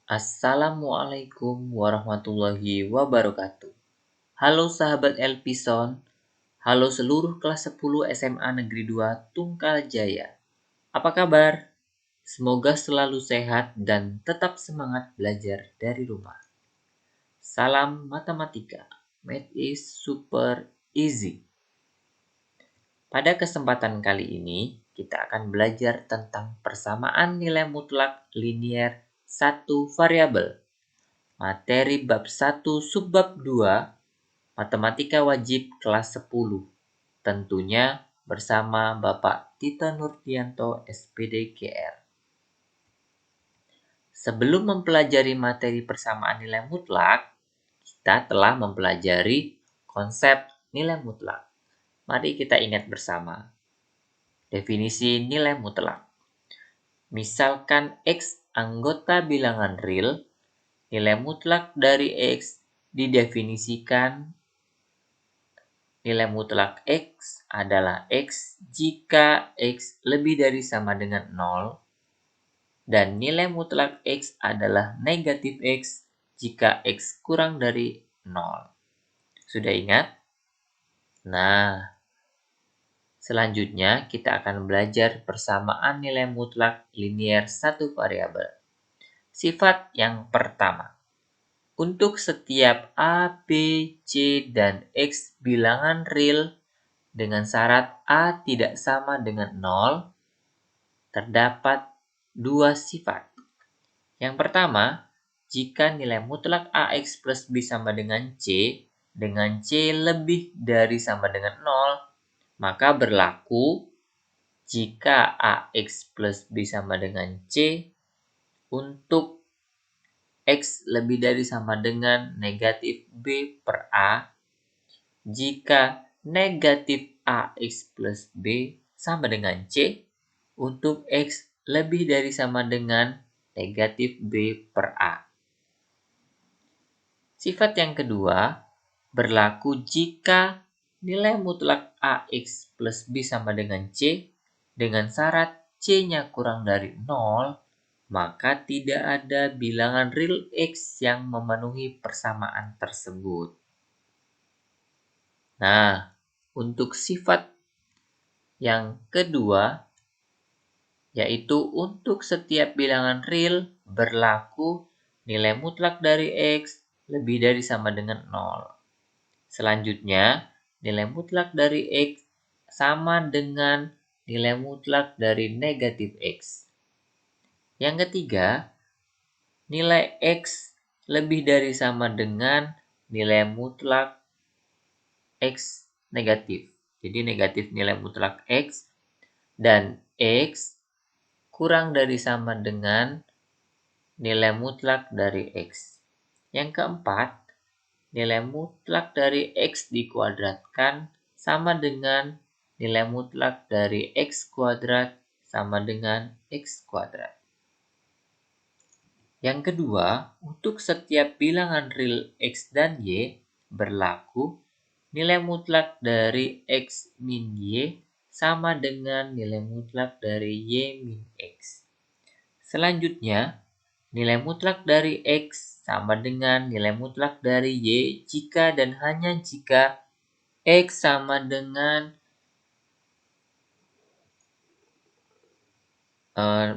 Assalamualaikum warahmatullahi wabarakatuh. Halo sahabat Elpison, halo seluruh kelas 10 SMA Negeri 2 Tungkal Jaya. Apa kabar? Semoga selalu sehat dan tetap semangat belajar dari rumah. Salam matematika, Math is super easy. Pada kesempatan kali ini, kita akan belajar tentang persamaan nilai mutlak linier satu variabel. Materi bab 1 subbab 2 Matematika Wajib kelas 10. Tentunya bersama Bapak Tito Nurdianto SPD GR. Sebelum mempelajari materi persamaan nilai mutlak, kita telah mempelajari konsep nilai mutlak. Mari kita ingat bersama. Definisi nilai mutlak. Misalkan X anggota bilangan real, nilai mutlak dari X didefinisikan nilai mutlak X adalah X jika X lebih dari sama dengan 0 dan nilai mutlak X adalah negatif X jika X kurang dari 0. Sudah ingat? Nah, selanjutnya kita akan belajar persamaan nilai mutlak linier satu variabel. Sifat yang pertama. Untuk setiap A, B, C, dan X bilangan real dengan syarat A tidak sama dengan 0, terdapat dua sifat. Yang pertama, jika nilai mutlak AX plus B sama dengan C lebih dari sama dengan 0, maka berlaku jika AX plus B sama dengan C untuk X lebih dari sama dengan negatif B per A, jika negatif AX plus B sama dengan C, untuk X lebih dari sama dengan negatif B per A. Sifat yang kedua berlaku jika nilai mutlak AX plus B sama dengan C dengan syarat C-nya kurang dari 0, maka tidak ada bilangan real X yang memenuhi persamaan tersebut. Nah, untuk sifat yang kedua, yaitu untuk setiap bilangan real berlaku nilai mutlak dari X lebih dari sama dengan 0. Selanjutnya, nilai mutlak dari X sama dengan nilai mutlak dari negatif X. Yang ketiga, nilai X lebih dari sama dengan nilai mutlak X negatif. Jadi negatif nilai mutlak X dan X kurang dari sama dengan nilai mutlak dari X. Yang keempat, nilai mutlak dari X dikuadratkan sama dengan nilai mutlak dari X kuadrat sama dengan X kuadrat. Yang kedua, untuk setiap bilangan real X dan Y berlaku nilai mutlak dari X min Y sama dengan nilai mutlak dari Y min X. Selanjutnya, nilai mutlak dari X sama dengan nilai mutlak dari Y jika dan hanya jika X sama dengan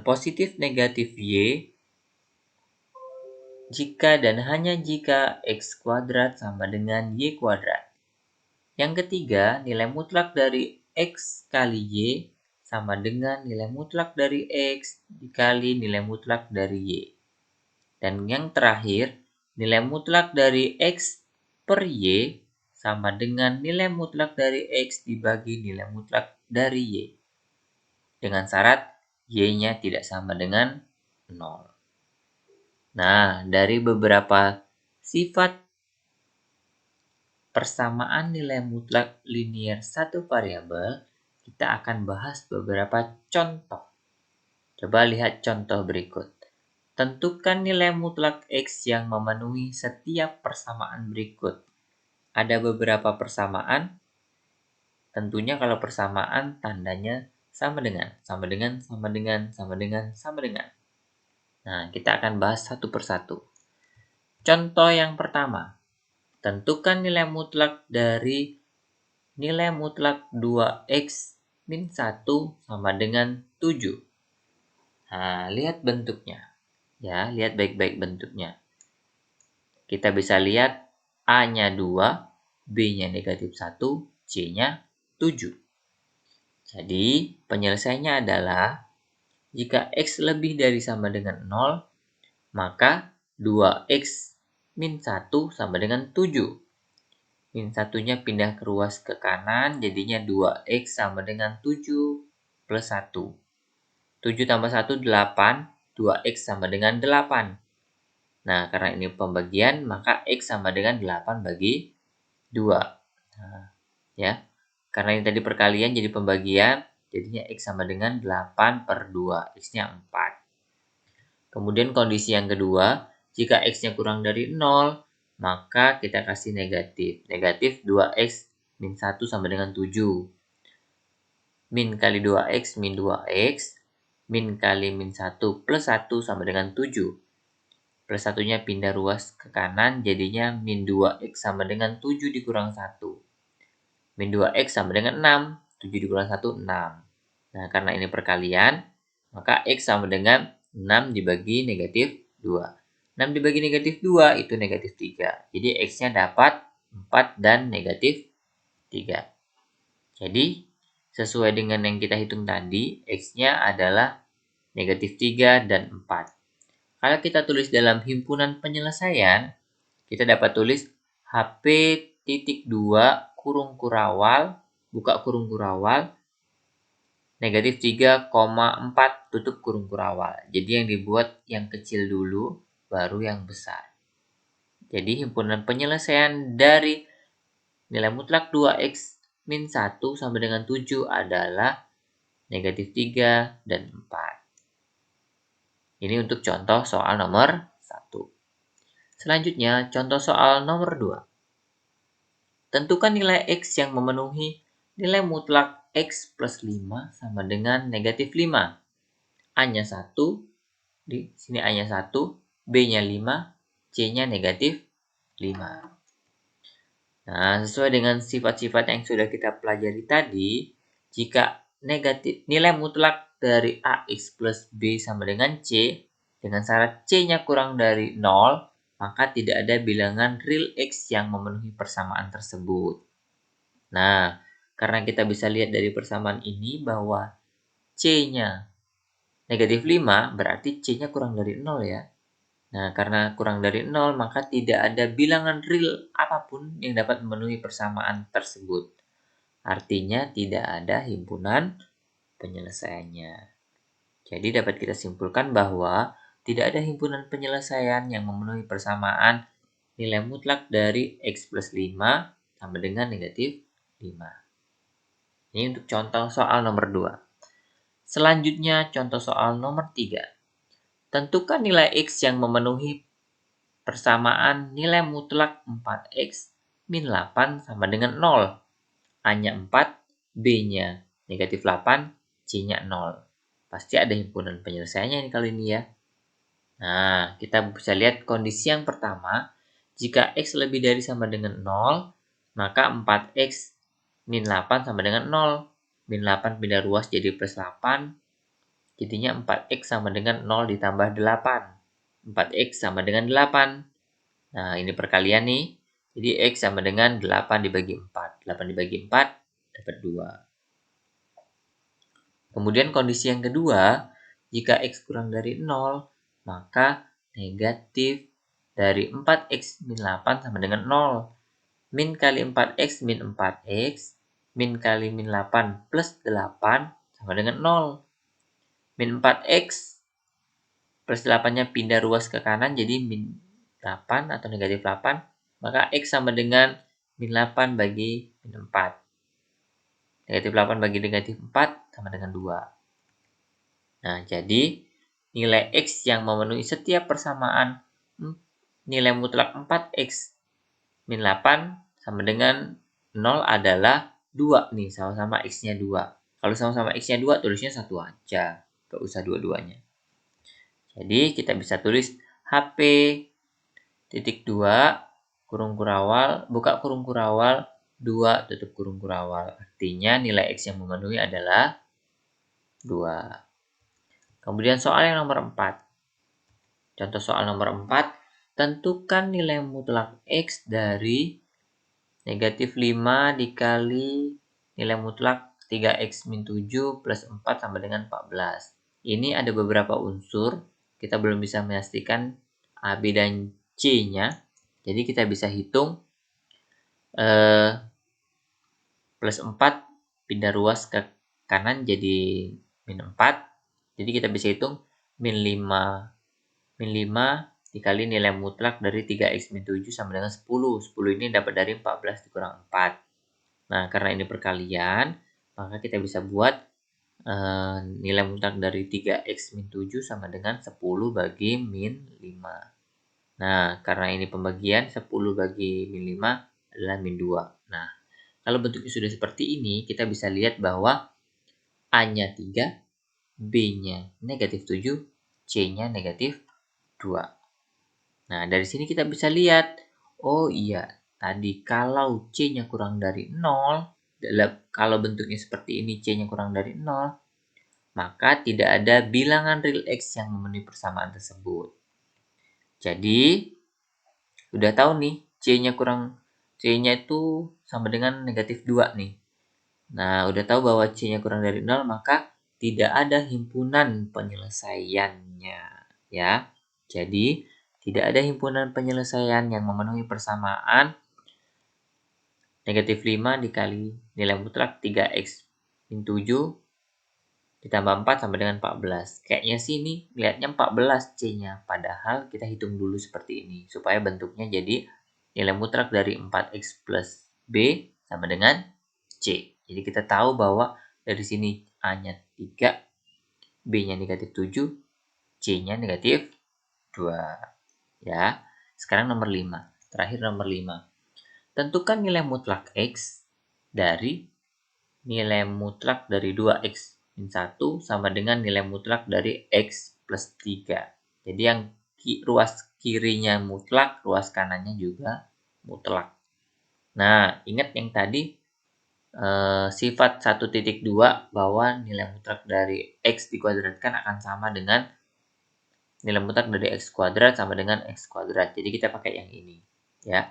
positif negatif Y jika dan hanya jika X kuadrat sama dengan Y kuadrat. Yang ketiga, nilai mutlak dari X kali Y sama dengan nilai mutlak dari X dikali nilai mutlak dari Y. Dan yang terakhir, nilai mutlak dari X per Y sama dengan nilai mutlak dari X dibagi nilai mutlak dari Y. Dengan syarat Y-nya tidak sama dengan 0. Nah, dari beberapa sifat persamaan nilai mutlak linier satu variabel, kita akan bahas beberapa contoh. Coba lihat contoh berikut. Tentukan nilai mutlak X yang memenuhi setiap persamaan berikut. Ada beberapa persamaan. Tentunya kalau persamaan tandanya sama dengan. Nah, kita akan bahas satu persatu. Contoh yang pertama, tentukan nilai mutlak dari nilai mutlak 2x min 1 sama dengan 7. Nah, lihat bentuknya. Ya, lihat baik-baik bentuknya. Kita bisa lihat A-nya 2, B-nya negatif 1, C-nya 7. Jadi, penyelesaiannya adalah jika X lebih dari sama dengan 0, maka 2X min 1 sama dengan 7. Min 1-nya pindah ke ruas ke kanan, jadinya 2X sama dengan 7 plus 1. 7 tambah 1, 8. 2X sama dengan 8. Nah, karena ini pembagian, maka X sama dengan 8 bagi 2. Nah, ya. Karena ini tadi perkalian jadi pembagian, jadinya X sama dengan 8 per 2. X-nya 4. Kemudian kondisi yang kedua, jika X-nya kurang dari 0, maka kita kasih negatif. Negatif 2X min 1 sama dengan 7. Min kali 2X min 2X. Min kali min 1 plus 1 sama dengan 7. Plus 1-nya pindah ruas ke kanan, jadinya min 2X sama dengan 7 dikurang 1. Min 2X sama dengan 6. 7 dikurang 1, 6. Nah, karena ini perkalian, maka X sama dengan 6 dibagi negatif 2. 6 dibagi negatif 2 itu negatif 3. Jadi X-nya dapat 4 dan negatif 3. Jadi, sesuai dengan yang kita hitung tadi, X-nya adalah negatif 3 dan 4. Kalau kita tulis dalam himpunan penyelesaian, kita dapat tulis HP titik 2 kurung kurawal, buka kurung kurawal, negatif 3,4 tutup kurung kurawal. Jadi yang dibuat yang kecil dulu, baru yang besar. Jadi himpunan penyelesaian dari nilai mutlak 2x min 1 sama dengan 7 adalah negatif 3 dan 4. Ini untuk contoh soal nomor 1. Selanjutnya, contoh soal nomor 2. Tentukan nilai x yang memenuhi nilai mutlak x plus 5 sama dengan negatif 5. A-nya 1, di sini A-nya 1, B-nya 5, C-nya negatif 5. Nah, sesuai dengan sifat-sifat yang sudah kita pelajari tadi, jika negatif nilai mutlak dari AX plus B sama dengan C, dengan syarat C-nya kurang dari 0, maka tidak ada bilangan real X yang memenuhi persamaan tersebut. Nah, karena kita bisa lihat dari persamaan ini bahwa C-nya negatif 5, berarti C-nya kurang dari 0 ya. Nah, karena kurang dari 0, maka tidak ada bilangan real apapun yang dapat memenuhi persamaan tersebut. Artinya tidak ada himpunan penyelesaiannya. Jadi dapat kita simpulkan bahwa tidak ada himpunan penyelesaian yang memenuhi persamaan nilai mutlak dari X plus 5 sama dengan negatif 5. Ini untuk contoh soal nomor 2. Selanjutnya contoh soal nomor 3. Tentukan nilai X yang memenuhi persamaan nilai mutlak 4X min 8 sama dengan 0. A-nya 4, B-nya negatif 8, C-nya 0. Pasti ada himpunan penyelesaiannya ini kali ini ya. Nah, kita bisa lihat kondisi yang pertama. Jika X lebih dari sama dengan 0, maka 4X min 8 sama dengan 0. Min 8 pindah ruas jadi plus 8. Jadinya 4X sama dengan 0 ditambah 8. 4X sama dengan 8. Nah, ini perkalian nih. Jadi X sama dengan 8 dibagi 4. 8 dibagi 4 dapat 2. Kemudian kondisi yang kedua, jika X kurang dari 0, maka negatif dari 4X min 8 sama dengan 0. Min kali 4X min 4X, min kali min 8 plus 8 sama dengan 0. Min 4X plus 8-nya pindah ruas ke kanan jadi min 8 atau negatif 8, maka X sama dengan min 8 bagi min 4. Negatif 8 bagi negatif 4 sama dengan 2. Nah, jadi nilai X yang memenuhi setiap persamaan nilai mutlak 4X min 8 sama dengan 0 adalah 2 nih, sama-sama X-nya 2. Kalau sama-sama X-nya 2, tulisnya 1 aja. Gak usah dua-duanya. Jadi kita bisa tulis HP titik 2 kurung kurawal, buka kurung kurawal, 2 tutup kurung kurawal. Artinya nilai X yang memenuhi adalah 2. Kemudian soal yang nomor 4. Contoh soal nomor 4. Tentukan nilai mutlak X dari negatif 5 dikali nilai mutlak 3X min 7 plus 4 sama dengan 14. Ini ada beberapa unsur. Kita belum bisa memastikan A, B, dan C-nya. Jadi kita bisa hitung plus 4 pindah ruas ke kanan jadi min 4. Jadi kita bisa hitung min 5 dikali nilai mutlak dari 3x min 7 sama dengan 10. 10 ini dapat dari 14 dikurang 4. Nah, karena ini perkalian, maka kita bisa buat nilai mutlak dari 3x min 7 sama dengan 10 bagi min 5. Nah, karena ini pembagian, 10 bagi min 5 adalah min 2. Nah, kalau bentuknya sudah seperti ini, kita bisa lihat bahwa A-nya 3, B-nya negatif 7, C-nya negatif 2. Nah, dari sini kita bisa lihat, oh iya, tadi kalau C-nya kurang dari 0, kalau bentuknya seperti ini C-nya kurang dari 0, maka tidak ada bilangan real X yang memenuhi persamaan tersebut. Jadi, udah tahu nih, C-nya itu sama dengan negatif 2 nih. Nah, udah tahu bahwa C-nya kurang dari 0, maka tidak ada himpunan penyelesaiannya, ya. Jadi, tidak ada himpunan penyelesaian yang memenuhi persamaan negatif 5 dikali nilai mutlak 3x min 7 ditambah 4 sama dengan 14. Kayaknya sih ini lihatnya 14 C-nya, padahal kita hitung dulu seperti ini, supaya bentuknya jadi nilai mutlak dari 4x plus B sama dengan C. Jadi kita tahu bahwa dari sini A-nya 3, B-nya negatif 7, C-nya negatif 2. Ya, sekarang nomor 5. Terakhir nomor 5. Tentukan nilai mutlak X dari nilai mutlak dari 2X min 1 sama dengan nilai mutlak dari X plus 3. Jadi yang ruas kirinya mutlak, ruas kanannya juga mutlak. Nah, ingat yang tadi sifat 1.2 bahwa nilai mutlak dari X dikuadratkan akan sama dengan nilai mutlak dari X kuadrat sama dengan X kuadrat. Jadi kita pakai yang ini, ya.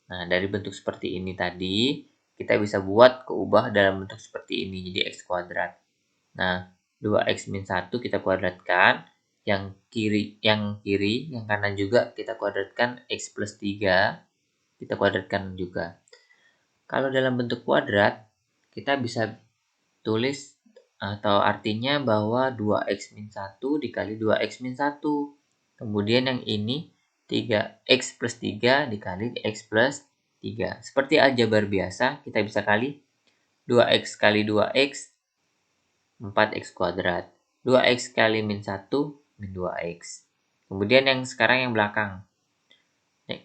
Nah, dari bentuk seperti ini tadi, kita bisa buat keubah dalam bentuk seperti ini, jadi X kuadrat. Nah, 2X min 1 kita kuadratkan, yang kanan juga kita kuadratkan, X plus 3, kita kuadratkan juga. Kalau dalam bentuk kuadrat, kita bisa tulis atau artinya bahwa 2X min 1 dikali 2X min 1. Kemudian yang ini 3X plus 3 dikali X plus 3. Seperti aljabar biasa, kita bisa kali 2X kali 2X, 4X kuadrat. 2X kali min 1, min 2X. Kemudian yang sekarang yang belakang.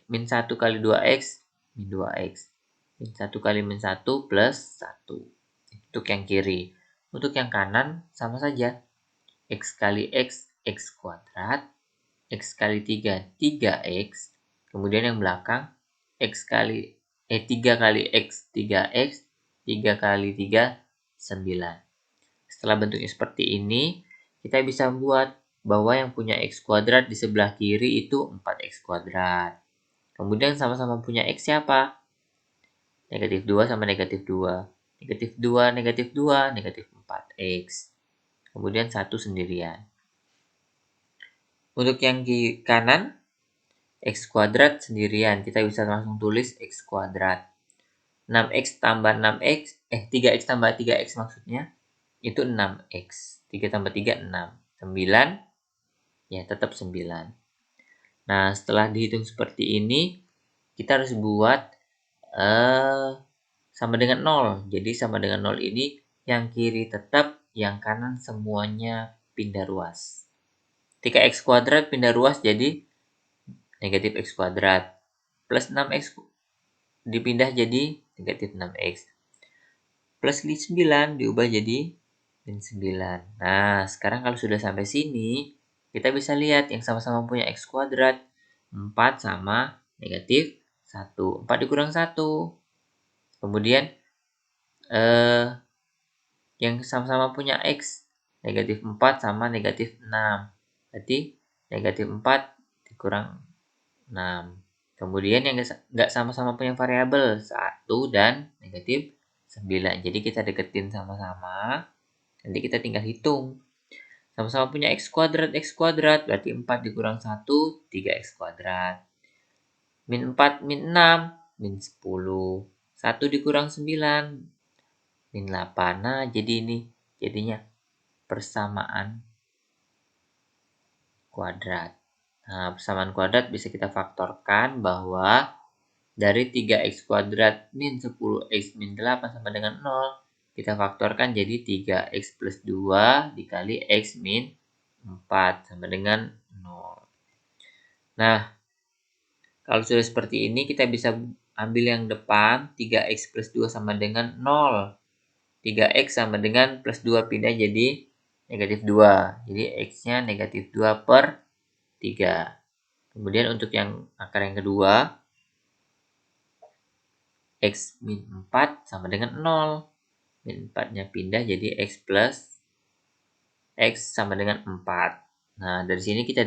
Min 1 kali 2X, min 2X. Min 1 kali min 1 plus 1. Untuk yang kiri. Untuk yang kanan sama saja. X kali X, X kuadrat. X kali 3, 3X. Kemudian yang belakang, 3 kali X, 3X. 3 kali 3, 9. Setelah bentuknya seperti ini, kita bisa buat bahwa yang punya X kuadrat di sebelah kiri itu 4X kuadrat. Kemudian sama-sama punya X siapa? Negatif 2 sama negatif 2. Negatif 2, negatif 2, negatif 4X. Kemudian 1 sendirian. Untuk yang kanan, X kuadrat sendirian. Kita bisa langsung tulis X kuadrat. 6X tambah 6X, 3X tambah 3X maksudnya, itu 6X. 3 tambah 3, 6. 9, ya tetap 9. Nah, setelah dihitung seperti ini, kita harus buat sama dengan 0. Jadi sama dengan 0 ini yang kiri tetap, yang kanan semuanya pindah ruas. Ketika X kuadrat pindah ruas jadi negatif X kuadrat. Plus 6X dipindah jadi negatif 6X. Plus 9 diubah jadi min 9. Nah, sekarang kalau sudah sampai sini, kita bisa lihat yang sama-sama punya X kuadrat. 4 sama negatif 1. 4 dikurang 1. Kemudian yang sama-sama punya X. Negatif 4 sama negatif 6. Berarti negatif 4 dikurang 6. Kemudian yang nggak sama-sama punya variabel 1 dan negatif 9. Jadi kita deketin sama-sama. Nanti kita tinggal hitung. Sama-sama punya X kuadrat. Berarti 4 dikurang 1, 3X kuadrat. Min 4, min 6, min 10. 1 dikurang 9, min 8. Nah, jadi ini jadinya persamaan kuadrat. Nah, persamaan kuadrat bisa kita faktorkan bahwa dari 3X kuadrat min 10X min 8 sama dengan 0, kita faktorkan jadi 3X plus 2 dikali X min 4 sama dengan 0. Nah, kalau sudah seperti ini, kita bisa ambil yang depan, 3X plus 2 sama dengan 0. 3X sama dengan plus 2 pindah jadi negatif 2. Jadi X-nya negatif 2 per 3. Kemudian untuk yang akar yang kedua, X min 4 sama dengan 0. Min 4-nya pindah jadi X plus X sama dengan 4. Nah, dari sini kita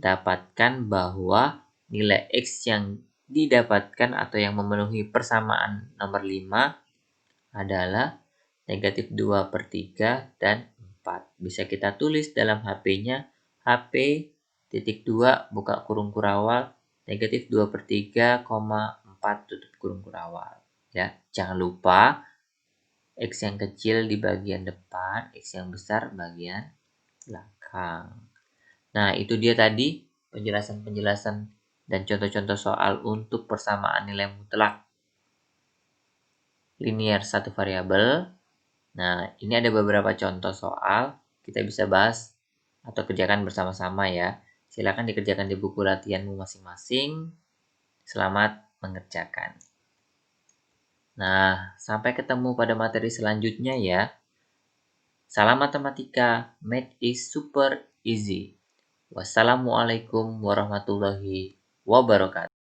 dapatkan bahwa nilai X yang didapatkan atau yang memenuhi persamaan nomor 5 adalah negatif 2 per 3 dan 4. Bisa kita tulis dalam HP-nya, HP titik 2 buka kurung kurawal, negatif 2 per 3, 4 tutup kurung kurawal. Ya, jangan lupa X yang kecil di bagian depan, X yang besar bagian belakang. Nah, itu dia tadi penjelasan-penjelasan dan contoh-contoh soal untuk persamaan nilai mutlak linear satu variabel. Nah, ini ada beberapa contoh soal, kita bisa bahas atau kerjakan bersama-sama ya. Silakan dikerjakan di buku latihanmu masing-masing. Selamat mengerjakan. Nah, sampai ketemu pada materi selanjutnya ya. Salam matematika, math is super easy. Wassalamualaikum warahmatullahi wabarakatuh.